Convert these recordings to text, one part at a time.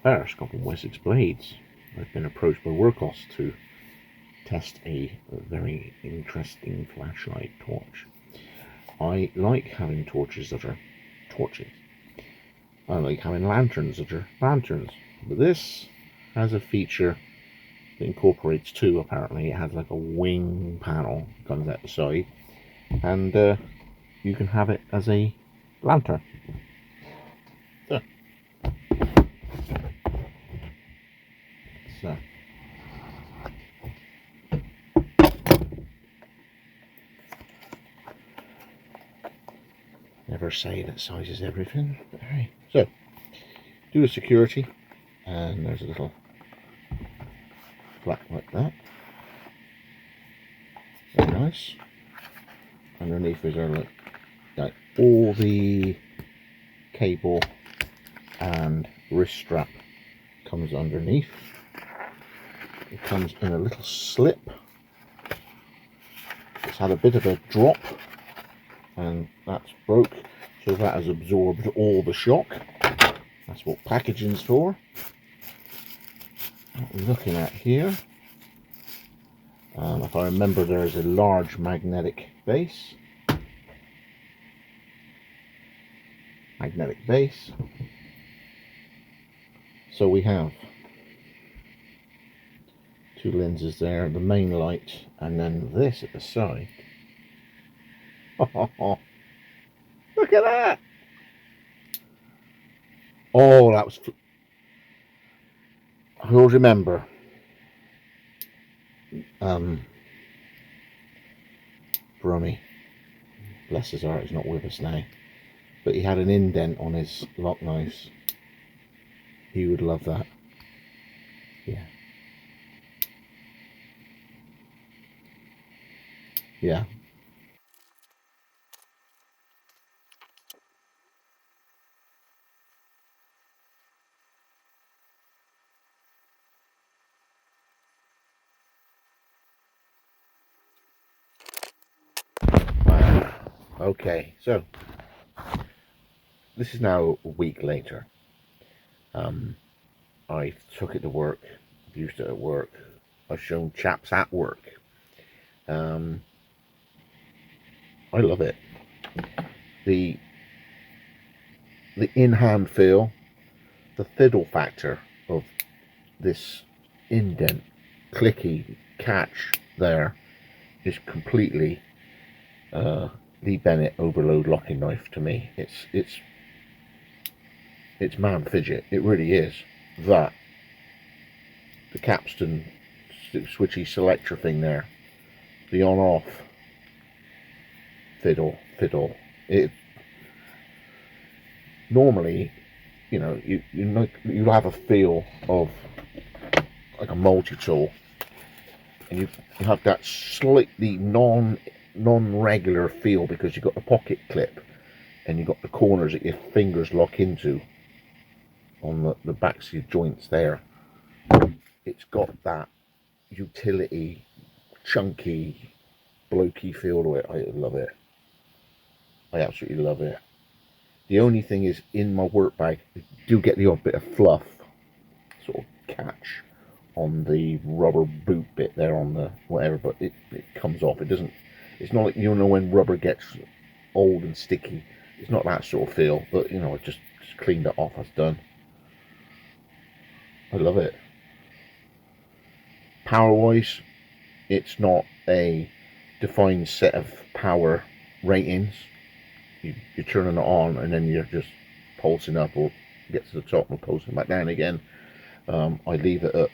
First, got from Wessex blades. I've been approached by Wurkkos to test a very interesting flashlight torch. I like having torches that are torches. I like having lanterns that are lanterns. But this has a feature that incorporates two, apparently. It has like a wing panel that comes out the side, and you can have it as a lantern. So never say that size is everything, but hey. So do the security, and there's a little flap like that. Very nice. Underneath is our like all the cable and wrist strap comes underneath. It comes in a little slip. It's had a bit of a drop, and that's broke, so that has absorbed all the shock. That's what packaging's for. What we're looking at here, if I remember, there is a large magnetic base. So we have two lenses there, the main light, and then this at the side. Oh, look at that! Oh, that was. I always remember. Brummy, bless his heart, he's not with us now, but he had an indent on his lock knives. He would love that. Yeah. Yeah. Okay, so this is now a week later. I took it to work, used it at work. I've shown chaps at work. I love it. The in-hand feel, the fiddle factor of this indent, clicky catch there is completely Lee Bennett overload locking knife to me. It's man fidget. It really is. That the capstan switchy selector thing there, the on-off fiddle. It normally, you know, you have a feel of like a multi-tool, and you have that slightly non-regular feel because you've got the pocket clip and you've got the corners that your fingers lock into on the backs of your joints there. It's got that utility, chunky, blokey feel to it. I love it. I absolutely love it. The only thing is, in my work bag, I do get the odd bit of fluff sort of catch on the rubber boot bit there on the whatever, but it comes off. It doesn't. It's not like, you know, when rubber gets old and sticky. It's not that sort of feel, but you know, I just cleaned it off. That's done. I love it. Power wise, it's not a defined set of power ratings. You're turning it on and then you're just pulsing up, or get to the top and pulsing back down again. I leave it at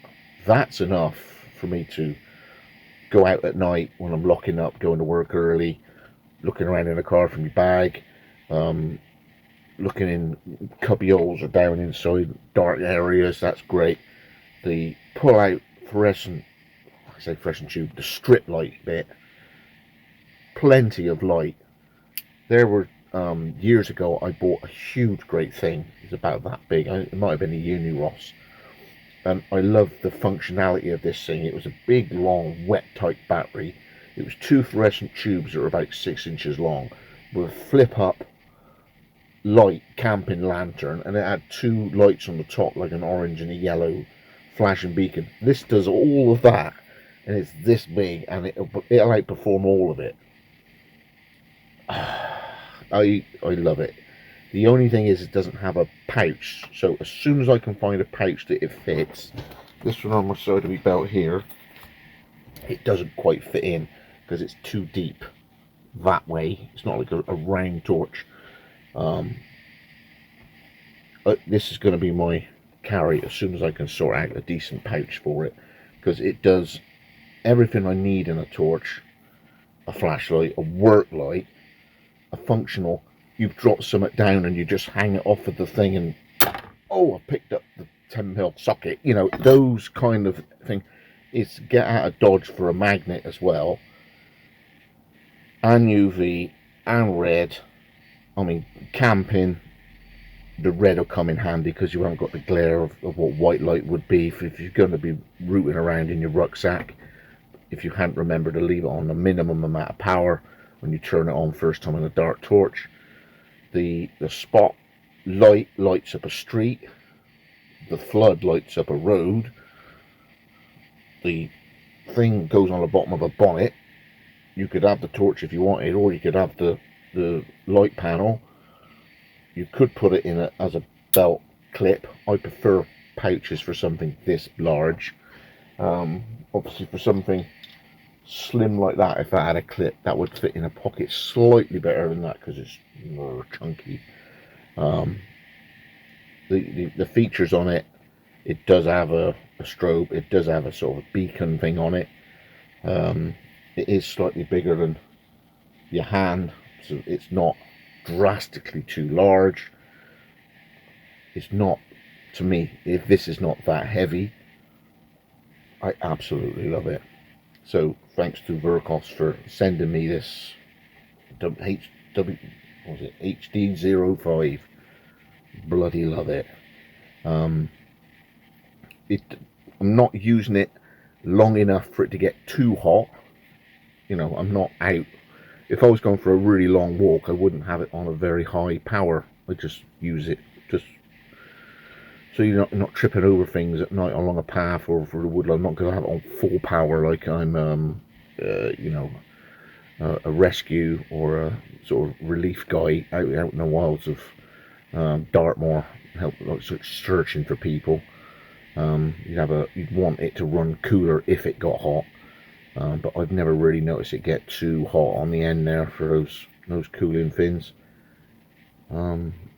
that's enough for me to go out at night when I'm locking up, going to work early, looking around in the car from your bag, looking in cubby holes or down inside dark areas. That's great. The pull out fluorescent, I say fluorescent tube, the strip light bit, plenty of light. There were years ago I bought a huge great thing. It's about that big. It might have been a Uniross. And I love the functionality of this thing. It was a big, long, wet type battery. It was two fluorescent tubes that were about 6 inches long with a flip up light camping lantern, and it had two lights on the top, like an orange and a yellow flashing beacon. This does all of that, and it's this big, and it'll outperform all of it. I love it. The only thing is it doesn't have a pouch, so as soon as I can find a pouch that it fits, this one on my side of my belt here, it doesn't quite fit in because it's too deep that way. It's not like a round torch. This is going to be my carry as soon as I can sort out a decent pouch for it, because it does everything I need in a torch: a flashlight, a work light, a functional. You've dropped something down and you just hang it off of the thing, and oh, I picked up the 10mm socket, you know, those kind of thing. It's get out of dodge for a magnet as well, and UV and red. I mean, camping, the red will come in handy because you haven't got the glare of what white light would be if you're going to be rooting around in your rucksack. If you hadn't remembered to leave it on the minimum amount of power when you turn it on first time in a dark torch. The spot light lights up a street, the flood lights up a road, the thing goes on the bottom of a bonnet. You could have the torch if you wanted, or you could have the light panel. You could put it in as a belt clip. I prefer pouches for something this large. Obviously for something slim like that, if I had a clip, that would fit in a pocket slightly better than that because it's more chunky. The features on it, it does have a strobe, it does have a sort of beacon thing on it. It is slightly bigger than your hand, so it's not drastically too large. It's not, to me, if this is not that heavy, I absolutely love it. So thanks to Wurkkos for sending me this HD05. Bloody love it. I'm not using it long enough for it to get too hot. You know, I'm not out. If I was going for a really long walk, I wouldn't have it on a very high power. I just use it just so you're not tripping over things at night along a path or for the woodland. I'm not going to have it on full power like I'm, you know, a rescue or a sort of relief guy out in the wilds of Dartmoor, like searching for people. You'd want it to run cooler if it got hot, but I've never really noticed it get too hot on the end there for those cooling fins.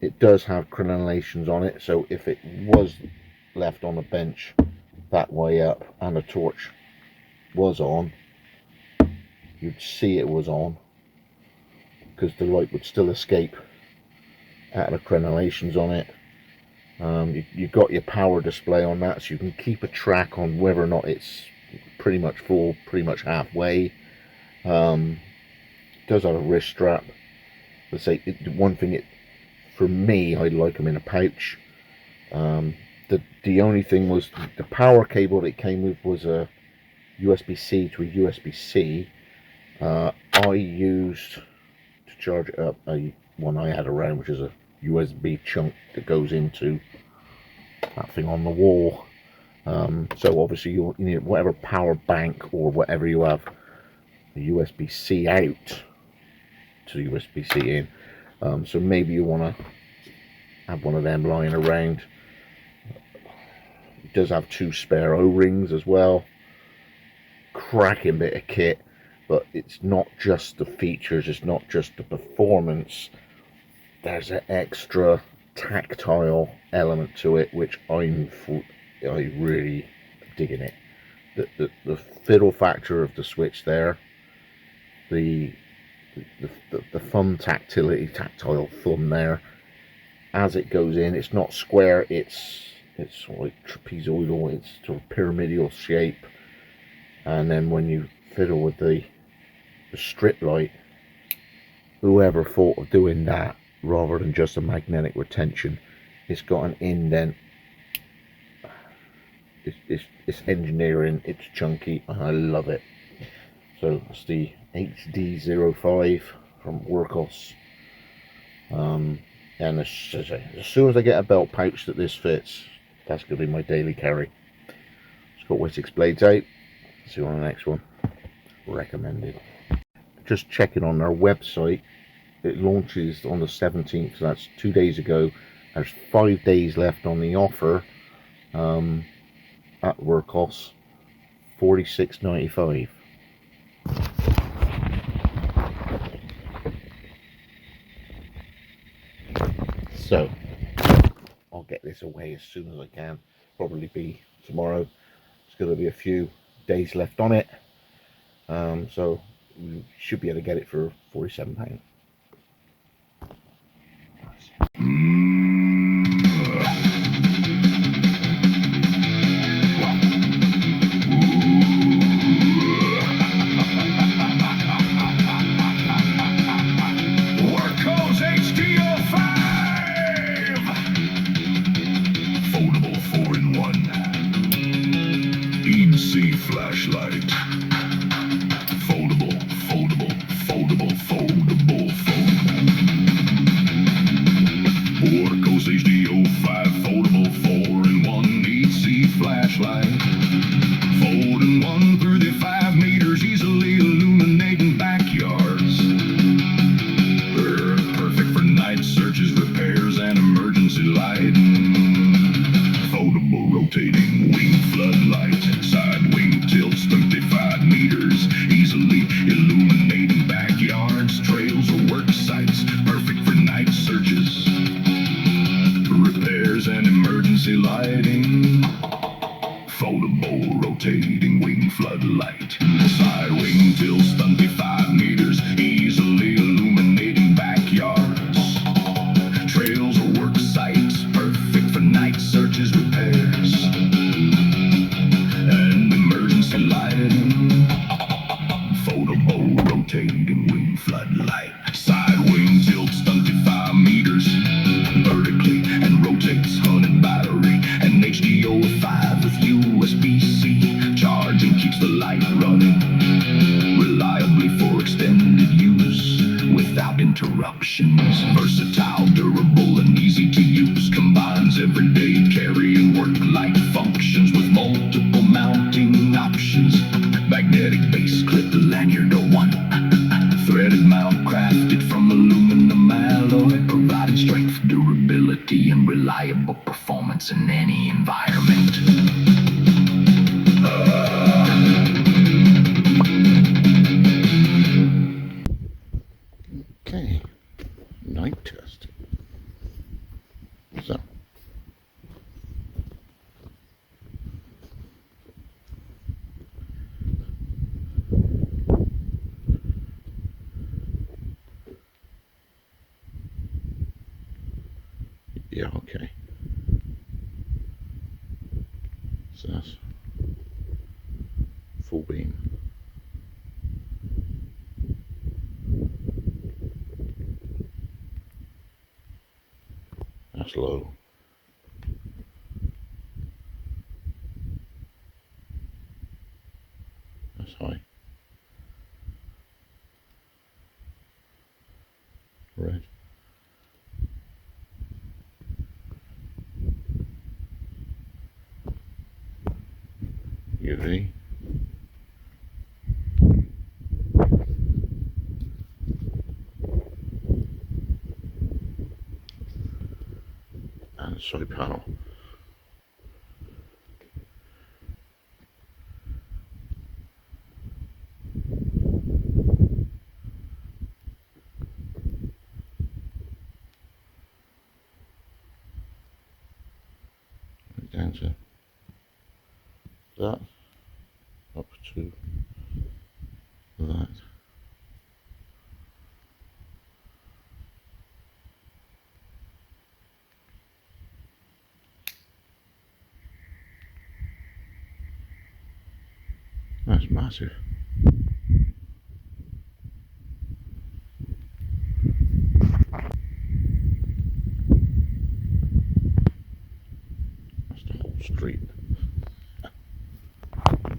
It does have crenellations on it, so if it was left on a bench that way up and a torch was on, you'd see it was on because the light would still escape out of the crenellations on it. You've got your power display on that, so you can keep a track on whether or not it's pretty much full, pretty much halfway. It does have a wrist strap. Let's say one thing, for me, I like them in a pouch. The only thing was the power cable that it came with was a USB-C to a USB-C. I used to charge it up one I had around, which is a USB chunk that goes into that thing on the wall. So obviously you need whatever power bank or whatever you have, the USB-C out to USB-C in. So maybe you want to have one of them lying around. It does have 2 spare O-rings as well. Cracking bit of kit, but it's not just the features, it's not just the performance. There's an extra tactile element to it, which I really digging it. The fiddle factor of the switch there, the thumb tactile thumb there, as it goes in, it's not square, it's sort of like trapezoidal, it's sort of pyramidal shape. And then when you fiddle with the strip light, whoever thought of doing that rather than just a magnetic retention, it's got an indent. It's engineering, it's chunky, and I love it. So it's the HD05 from Wurkkos. And as soon as I get a belt pouch that this fits, that's going to be my daily carry. It's got Wessex blades out. See you on the next one. Recommended. Just checking on their website. It launches on the 17th, so that's 2 days ago. There's 5 days left on the offer at Wurkkos, $46.95. So I'll get this away as soon as I can. Probably be tomorrow. It's going to be a few days left on it, so you should be able to get it for £47. Wurkkos HD05 Foldable 4-in-1 EC flashlight. Foldable, foldable, foldable, foldable, foldable. Wurkkos HD05 Foldable 4-in-1 EC flashlight. Folding 135 meters, easily illuminating backyards. Perfect for night searches, repairs, and emergency lighting. Foldable rotating wing floodlight. Side wing tilts 35 meters, easily illuminating backyards, trails, or work sites. Perfect for night searches, repairs, and emergency lighting. Foldable rotating wing floodlight. Side wing tilts 25 meters, easily illuminating backyards, trails, or work sites. Perfect for night searches, repairs, and emergency lighting. Foldable rotating wing floodlight. Side wing tilts 25 meters vertically and rotates 100 battery and HDO5 with USB-C charging, keeps the light running reliably for extended use without interruptions. Versatile, durable, and easy to use. Combines everyday carry and work light functions with multiple mounting options. Magnetic base clip, lanyard, or one threaded mount crafted from aluminum alloy, providing strength, durability, and reliable performance in any environment. Okay, night test. So yeah, okay. So that's full beam. That's low. That's high. Red. UV. And side panel. Down to that, up to that. That's massive.